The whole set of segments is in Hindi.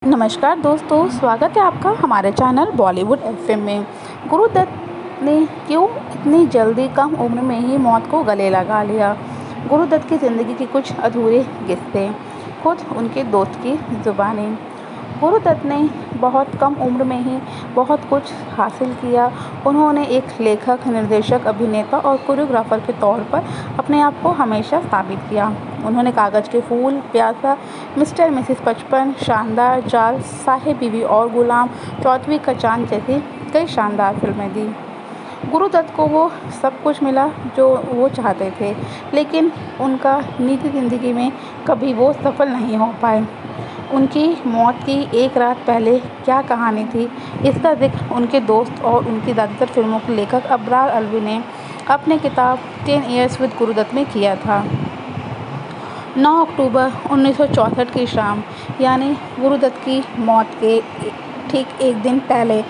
नमस्कार दोस्तों, स्वागत है आपका हमारे चैनल बॉलीवुड एफएम में। गुरुदत्त ने क्यों इतनी जल्दी कम उम्र में ही मौत को गले लगा लिया? गुरुदत्त की ज़िंदगी के कुछ अधूरे किस्से, खुद उनके दोस्त की ज़ुबानी। गुरुदत्त ने बहुत कम उम्र में ही बहुत कुछ हासिल किया। उन्होंने एक लेखक, निर्देशक, अभिनेता और कोरियोग्राफर के तौर पर अपने आप को हमेशा साबित किया। उन्होंने कागज़ के फूल, प्यासा, मिस्टर मिसेस 55, शानदार चाल, साहिब बीवी और गुलाम, चौदहवीं का चांद जैसी कई शानदार फिल्में दी। गुरुदत्त को वो सब कुछ मिला जो वो चाहते थे, लेकिन उनका निजी ज़िंदगी में कभी वो सफल नहीं हो पाए। उनकी मौत की एक रात पहले क्या कहानी थी, इसका ज़िक्र उनके दोस्त और उनकी ज़्यादातर फिल्मों के लेखक अबरार अलवी ने अपने किताब 10 ईयर्स विद गुरुदत्त में किया था। 9 अक्टूबर 1964 की शाम, यानी गुरुदत्त की मौत के ठीक एक दिन पहले,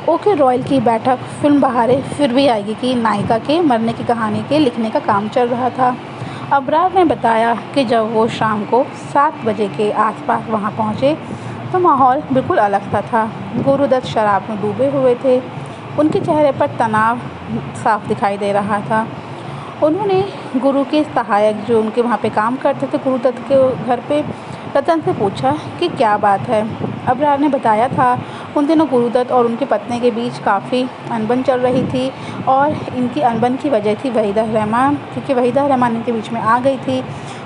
ओके रॉयल की बैठक फिल्म बहारें फिर भी आएगी की नायिका के मरने की कहानी के लिखने का काम चल रहा था। अबरार ने बताया कि जब वो शाम को 7 बजे के आसपास वहाँ पहुँचे तो माहौल बिल्कुल अलग सा था। गुरुदत्त शराब में डूबे हुए थे। उनके चेहरे पर तनाव साफ दिखाई दे रहा था। उन्होंने गुरु के सहायक जो उनके वहाँ पे काम करते थे गुरुदत्त के घर पे, रतन से पूछा कि क्या बात है। अबरार ने बताया था उन दिनों गुरुदत्त और उनकी पत्नी के बीच काफ़ी अनबन चल रही थी और इनकी अनबन की वजह थी वहीदा रहमान, क्योंकि वहीदा रहमान इनके बीच में आ गई थी।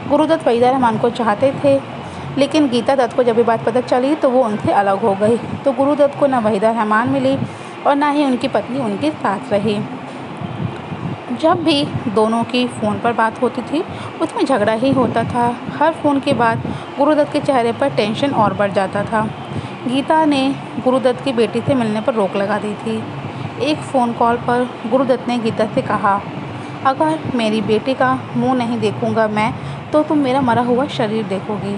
गुरुदत्त वहीदा रहमान को चाहते थे, लेकिन गीता दत्त को जब ये बात पता चली तो वो उनसे अलग हो गई। तो गुरुदत्त को ना वहीदा रहमान मिली और ना ही उनकी पत्नी उनके साथ रही। जब भी दोनों की फ़ोन पर बात होती थी उसमें झगड़ा ही होता था। हर फ़ोन के बाद गुरुदत्त के चेहरे पर टेंशन और बढ़ जाता था। गीता ने गुरुदत्त की बेटी से मिलने पर रोक लगा दी थी। एक फ़ोन कॉल पर गुरुदत्त ने गीता से कहा, अगर मेरी बेटी का मुंह नहीं देखूंगा मैं तो तुम मेरा मरा हुआ शरीर देखोगी।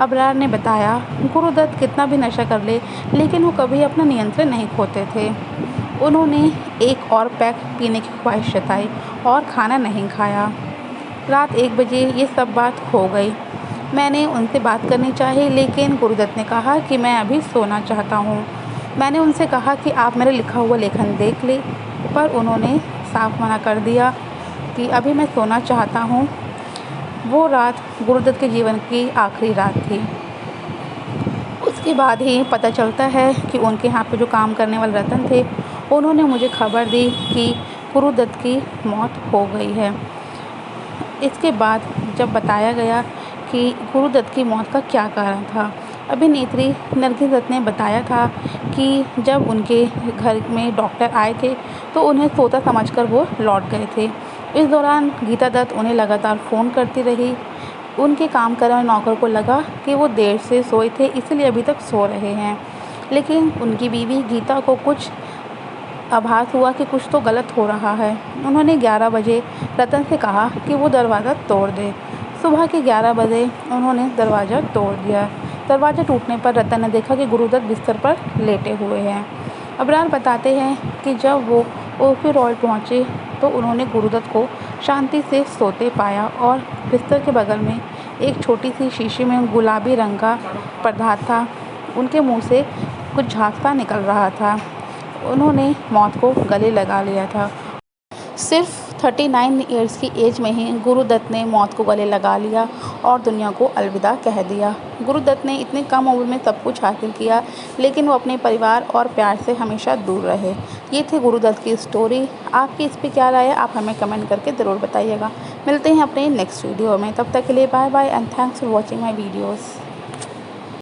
अबरार ने बताया गुरुदत्त कितना भी नशा कर ले लेकिन वो कभी अपना नियंत्रण नहीं खोते थे। उन्होंने एक और पैक पीने की ख्वाहिश जताई और खाना नहीं खाया। रात 1 बजे ये सब बात हो गई। मैंने उनसे बात करनी चाहिए, लेकिन गुरुदत्त ने कहा कि मैं अभी सोना चाहता हूँ। मैंने उनसे कहा कि आप मेरा लिखा हुआ लेखन देख लें, पर उन्होंने साफ मना कर दिया कि अभी मैं सोना चाहता हूँ। वो रात गुरुदत्त के जीवन की आखिरी रात थी। उसके बाद ही पता चलता है कि उनके यहाँ पे जो काम करने वाले रतन थे उन्होंने मुझे खबर दी कि गुरुदत्त की मौत हो गई है। इसके बाद जब बताया गया कि गुरुदत्त की मौत का क्या कारण था, अभिनेत्री नरगिस दत्त ने बताया था कि जब उनके घर में डॉक्टर आए थे तो उन्हें सोता समझकर वो लौट गए थे। इस दौरान गीता दत्त उन्हें लगातार फ़ोन करती रही। उनके काम करने वाले नौकर को लगा कि वो देर से सोए थे, इसलिए अभी तक सो रहे हैं, लेकिन उनकी बीवी गीता को कुछ आभास हुआ कि कुछ तो गलत हो रहा है। उन्होंने 11 बजे रतन से कहा कि वो दरवाज़ा तोड़ दे। सुबह के 11 बजे उन्होंने दरवाज़ा तोड़ दिया। दरवाज़ा टूटने पर रतन ने देखा कि गुरुदत्त बिस्तर पर लेटे हुए हैं। अबरार बताते हैं कि जब वो ओके रॉयल पहुँचे तो उन्होंने गुरुदत्त को शांति से सोते पाया और बिस्तर के बगल में एक छोटी सी शीशी में गुलाबी रंग का पदार्थ था। उनके मुंह से कुछ झांकता निकल रहा था। उन्होंने मौत को गले लगा लिया था। सिर्फ 39 ईयर्स की एज में ही गुरुदत्त ने मौत को गले लगा लिया और दुनिया को अलविदा कह दिया। गुरुदत्त ने इतने कम उम्र में सब कुछ हासिल किया, लेकिन वो अपने परिवार और प्यार से हमेशा दूर रहे। ये थी गुरुदत्त की स्टोरी। आपकी इस पर क्या राय है, आप हमें कमेंट करके ज़रूर बताइएगा। मिलते हैं अपने नेक्स्ट वीडियो में, तब तक के लिए bye bye and thanks for watching my videos.